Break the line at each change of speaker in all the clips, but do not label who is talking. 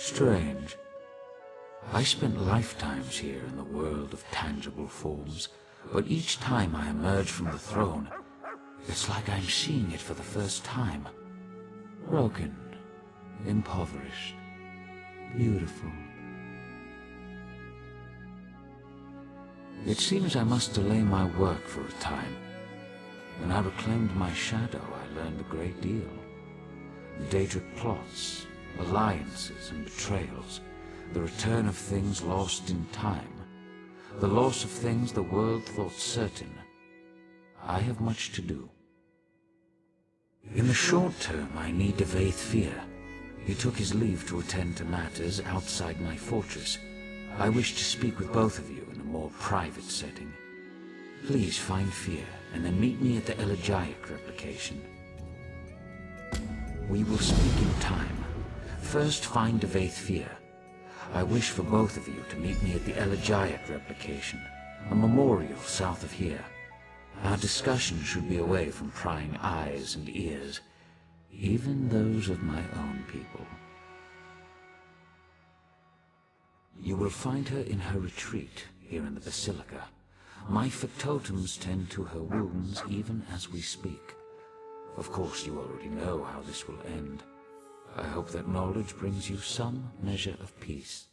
Strange. I spent lifetimes here in the world of tangible forms, but each time I emerge from the throne, it's like I'm seeing it for the first time. Broken, impoverished, beautiful. It seems I must delay my work for a time. When I reclaimed my shadow, I learned a great deal. Daedric plots, alliances and betrayals, the return of things lost in time, the loss of things the world thought certain. I have much to do. In the short term, I need Fear. He took his leave to attend to matters outside my fortress. I wish to speak with both of you in a more private setting. Please find Fear, and then meet me at the elegiac replication. We will speak in time. First, find Fear. I wish for both of you to meet me at the elegiac replication, a memorial south of here. Our discussion should be away from prying eyes and ears, even those of my own people. You will find her in her retreat here in the Basilica. My factotums tend to her wounds even as we speak. Of course, you already know how this will end. I hope that knowledge brings you some measure of peace.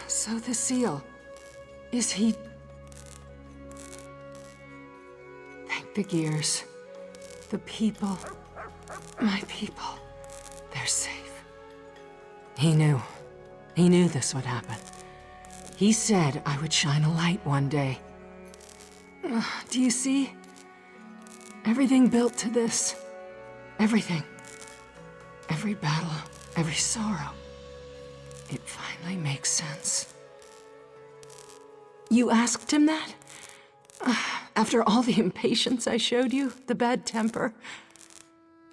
Sotha Sil. Is he... Thank the gears. The people. My people. They're safe. He knew. He knew this would happen. He said I would shine a light one day. Do you see? Everything built to this. Everything. Every battle, every sorrow. It finally makes sense. You asked him that? After all the impatience I showed you, the bad temper?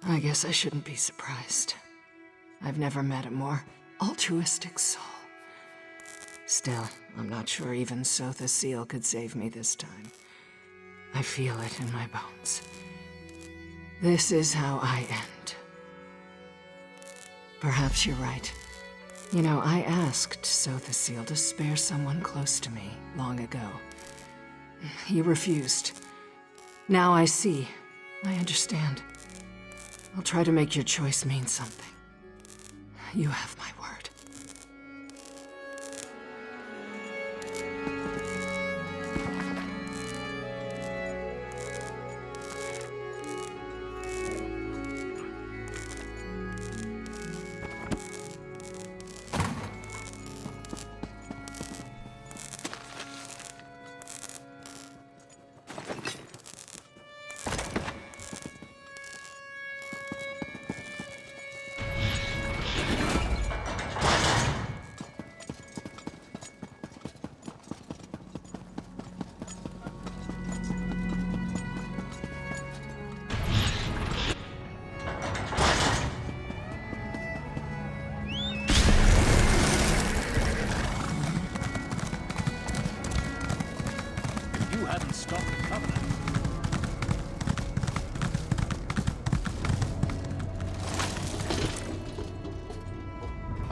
I guess I shouldn't be surprised. I've never met a more altruistic soul. Still, I'm not sure even Sotha Sil could save me this time. I feel it in my bones. This is how I end. Perhaps you're right. You know, I asked Sotha Sil to spare someone close to me long ago. He refused. Now I see. I understand. I'll try to make your choice mean something. You have my word.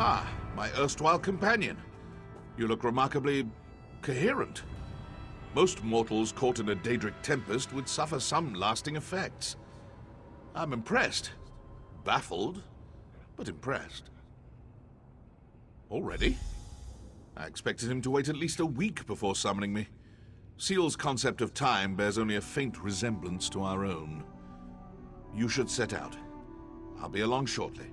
Ah, my erstwhile companion. You look remarkably coherent. Most mortals caught in a Daedric tempest would suffer some lasting effects. I'm impressed. Baffled, but impressed. Already? I expected him to wait at least a week before summoning me. Sil's concept of time bears only a faint resemblance to our own. You should set out. I'll be along shortly.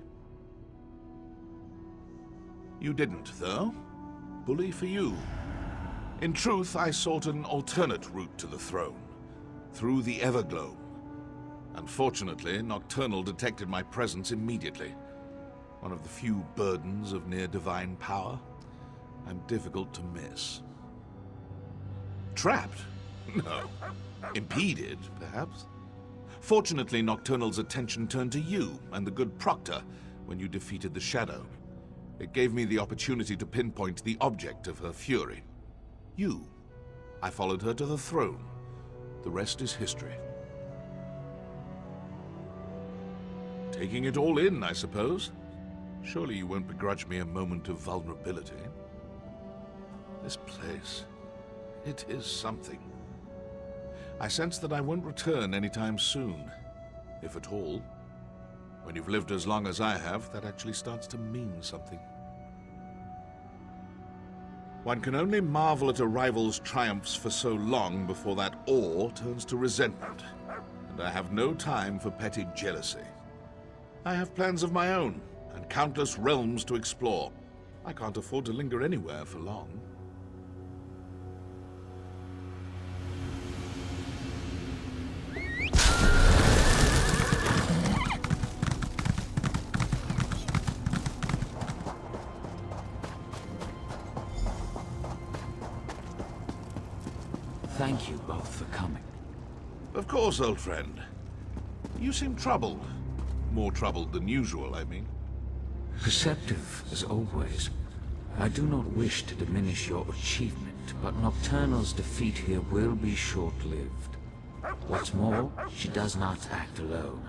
You didn't, though. Bully for you. In truth, I sought an alternate route to the throne, through the Everglow. Unfortunately, Nocturnal detected my presence immediately. One of the few burdens of near-divine power. I'm difficult to miss. Trapped? No. Impeded, perhaps? Fortunately, Nocturnal's attention turned to you and the good Proctor when you defeated the Shadow. It gave me the opportunity to pinpoint the object of her fury. You. I followed her to the throne. The rest is history. Taking it all in, I suppose. Surely you won't begrudge me a moment of vulnerability. This place, it is something. I sense that I won't return anytime soon, if at all. When you've lived as long as I have, that actually starts to mean something. One can only marvel at a rival's triumphs for so long before that awe turns to resentment, and I have no time for petty jealousy. I have plans of my own, and countless realms to explore. I can't afford to linger anywhere for long.
Thank you both for coming.
Of course, old friend. You seem troubled. More troubled than usual, I mean.
Perceptive, as always. I do not wish to diminish your achievement, but Nocturnal's defeat here will be short-lived. What's more, she does not act alone.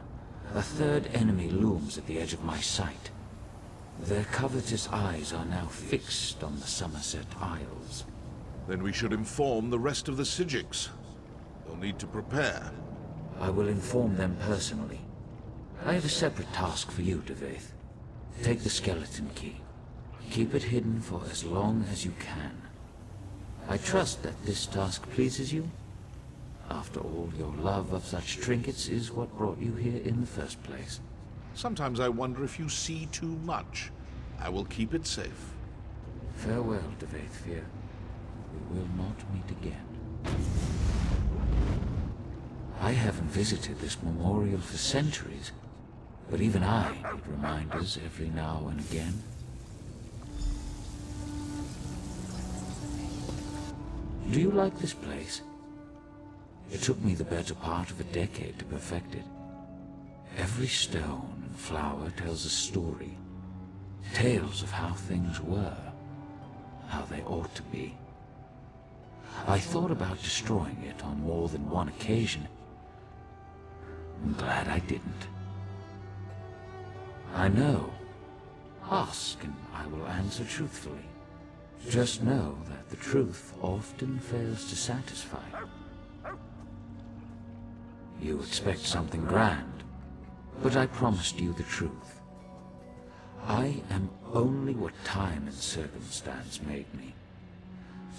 A third enemy looms at the edge of my sight. Their covetous eyes are now fixed on the Somerset Isles.
Then we should inform the rest of the Psijics. They'll need to prepare.
I will inform them personally. I have a separate task for you, Devaith. Take the skeleton key. Keep it hidden for as long as you can. I trust that this task pleases you. After all, your love of such trinkets is what brought you here in the first place.
Sometimes I wonder if you see too much. I will keep it safe.
Farewell, Devaithfir. We will not meet again. I haven't visited this memorial for centuries, but even I need reminders every now and again. Do you like this place? It took me the better part of a decade to perfect it. Every stone and flower tells a story. Tales of how things were, how they ought to be. I thought about destroying it on more than one occasion. I'm glad I didn't. I know. Ask and I will answer truthfully. Just know that the truth often fails to satisfy. You expect something grand, but I promised you the truth. I am only what time and circumstance made me.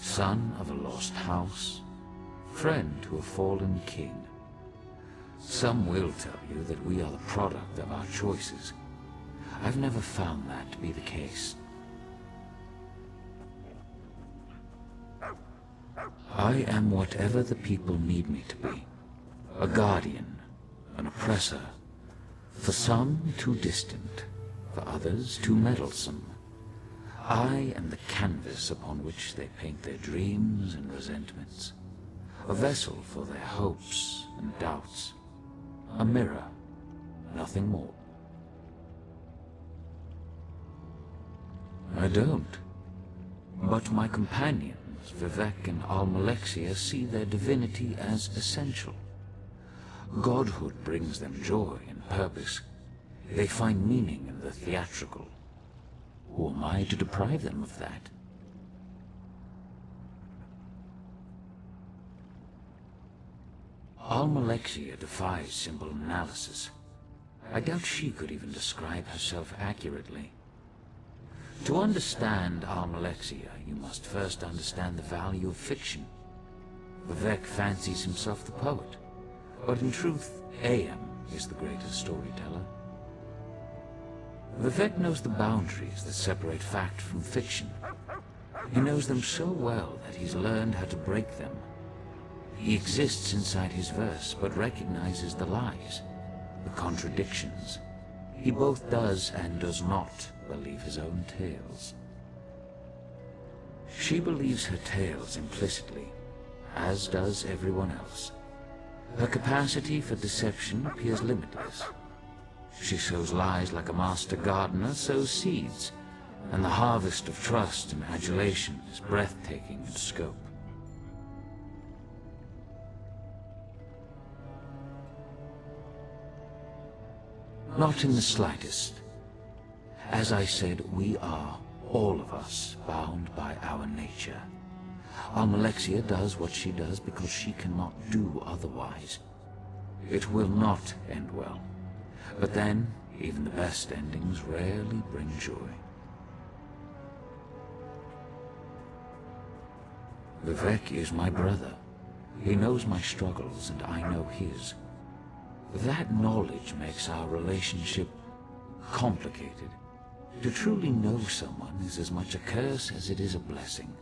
Son of a lost house, friend to a fallen king. Some will tell you that we are the product of our choices. I've never found that to be the case. I am whatever the people need me to be. A guardian, an oppressor. For some, too distant. For others, too meddlesome. I am the canvas upon which they paint their dreams and resentments. A vessel for their hopes and doubts. A mirror, nothing more. I don't. But my companions, Vivek and Almalexia, see their divinity as essential. Godhood brings them joy and purpose. They find meaning in the theatrical. Who am I to deprive them of that? Almalexia defies simple analysis. I doubt she could even describe herself accurately. To understand Almalexia, you must first understand the value of fiction. Vivek fancies himself the poet, but in truth, AM is the greatest storyteller. Vivek knows the boundaries that separate fact from fiction. He knows them so well that he's learned how to break them. He exists inside his verse, but recognizes the lies, the contradictions. He both does and does not believe his own tales. She believes her tales implicitly, as does everyone else. Her capacity for deception appears limitless. She sows lies like a master gardener sows seeds, and the harvest of trust and adulation is breathtaking in scope. Not in the slightest. As I said, we are, all of us, bound by our nature. Almalexia does what she does because she cannot do otherwise. It will not end well. But then, even the best endings rarely bring joy. Vivek is my brother. He knows my struggles and I know his. That knowledge makes our relationship complicated. To truly know someone is as much a curse as it is a blessing.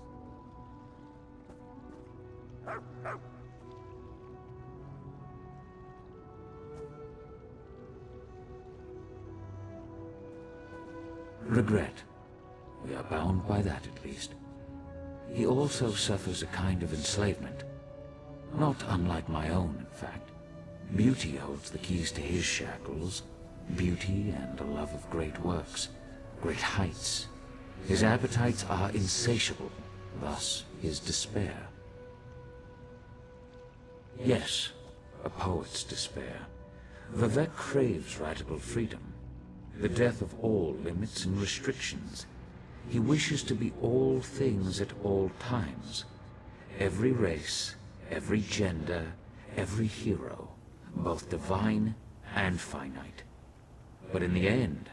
Regret. We are bound by that at least. He also suffers a kind of enslavement. Not unlike my own, in fact. Beauty holds the keys to his shackles. Beauty and a love of great works, great heights. His appetites are insatiable, thus his despair. Yes, a poet's despair. Vivek craves radical freedom, the death of all limits and restrictions. He wishes to be all things at all times. Every race, every gender, every hero, both divine and finite. But in the end,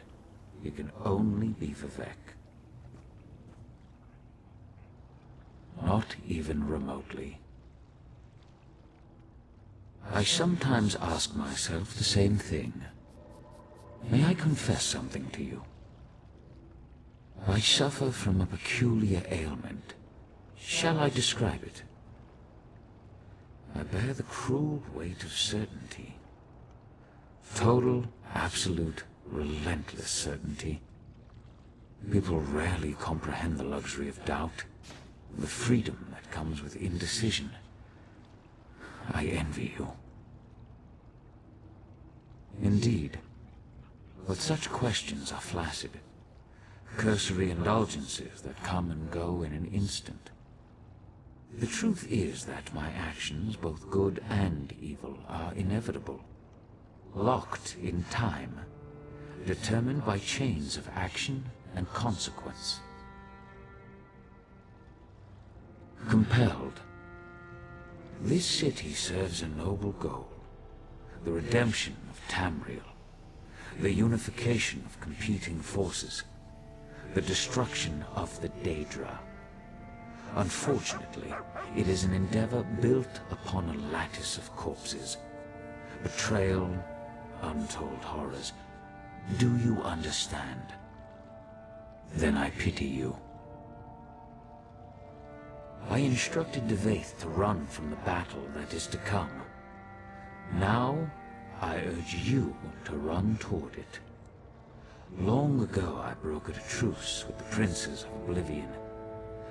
he can only be Vivek. Not even remotely. I sometimes ask myself the same thing. May I confess something to you? I suffer from a peculiar ailment. Shall I describe it? I bear the cruel weight of certainty. Total, absolute, relentless certainty. People rarely comprehend the luxury of doubt, the freedom that comes with indecision. I envy you. Indeed, but such questions are flaccid, cursory indulgences that come and go in an instant. The truth is that my actions, both good and evil, are inevitable, locked in time, determined by chains of action and consequence. Compelled. This city serves a noble goal, the redemption of Tamriel, the unification of competing forces, the destruction of the Daedra. Unfortunately, it is an endeavor built upon a lattice of corpses. Betrayal, untold horrors. Do you understand? Then I pity you. I instructed Devaith to run from the battle that is to come. Now, I urge you to run toward it. Long ago I brokered a truce with the princes of Oblivion.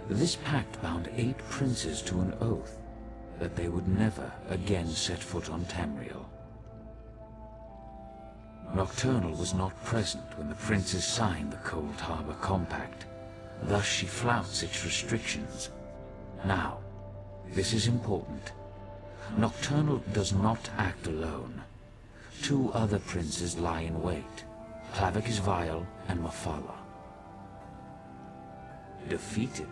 This pact bound 8 princes to an oath that they would never again set foot on Tamriel. Nocturnal was not present when the princes signed the Cold Harbor Compact. Thus she flouts its restrictions. Now, this is important. Nocturnal does not act alone. 2 other princes lie in wait, Clavicus Vile and Mafala. Defeated?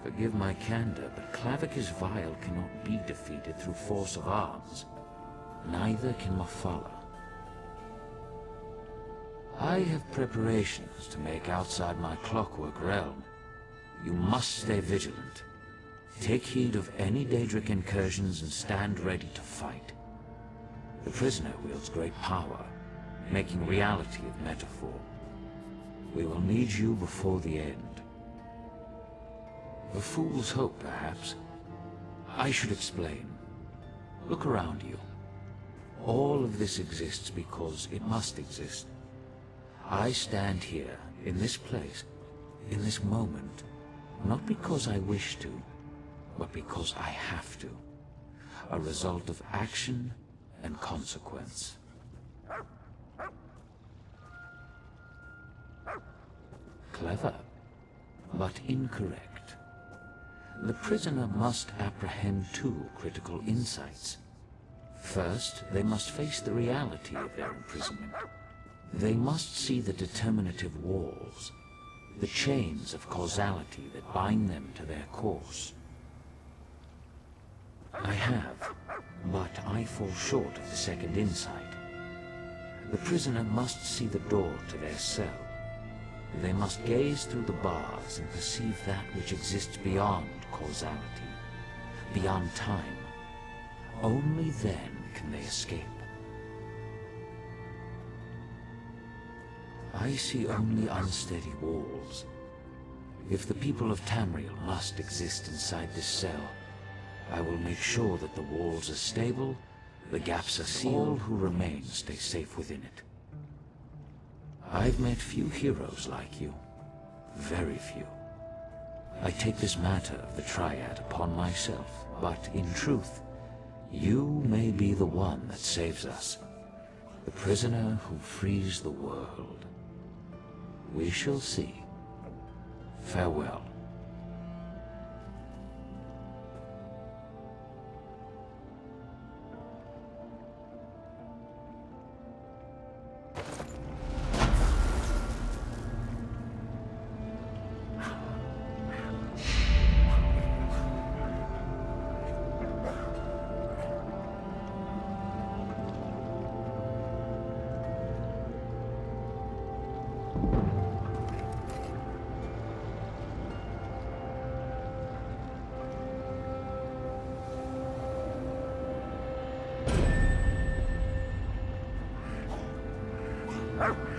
Forgive my candor, but Clavicus Vile cannot be defeated through force of arms. Neither can Mafala. I have preparations to make outside my Clockwork realm. You must stay vigilant. Take heed of any Daedric incursions and stand ready to fight. The prisoner wields great power, making reality of metaphor. We will need you before the end. A fool's hope, perhaps. I should explain. Look around you. All of this exists because it must exist. I stand here, in this place, in this moment, not because I wish to, but because I have to. A result of action and consequence. Clever, but incorrect. The prisoner must apprehend two critical insights. First, they must face the reality of their imprisonment. They must see the determinative walls, the chains of causality that bind them to their course. I have, but I fall short of the second insight. The prisoner must see the door to their cell. They must gaze through the bars and perceive that which exists beyond causality, beyond time. Only then can they escape. I see only unsteady walls. If the people of Tamriel must exist inside this cell, I will make sure that the walls are stable, the gaps are sealed, all who remain stay safe within it. I've met few heroes like you. Very few. I take this matter of the Triad upon myself, but in truth, you may be the one that saves us. The prisoner who frees the world. We shall see. Farewell.
Arr!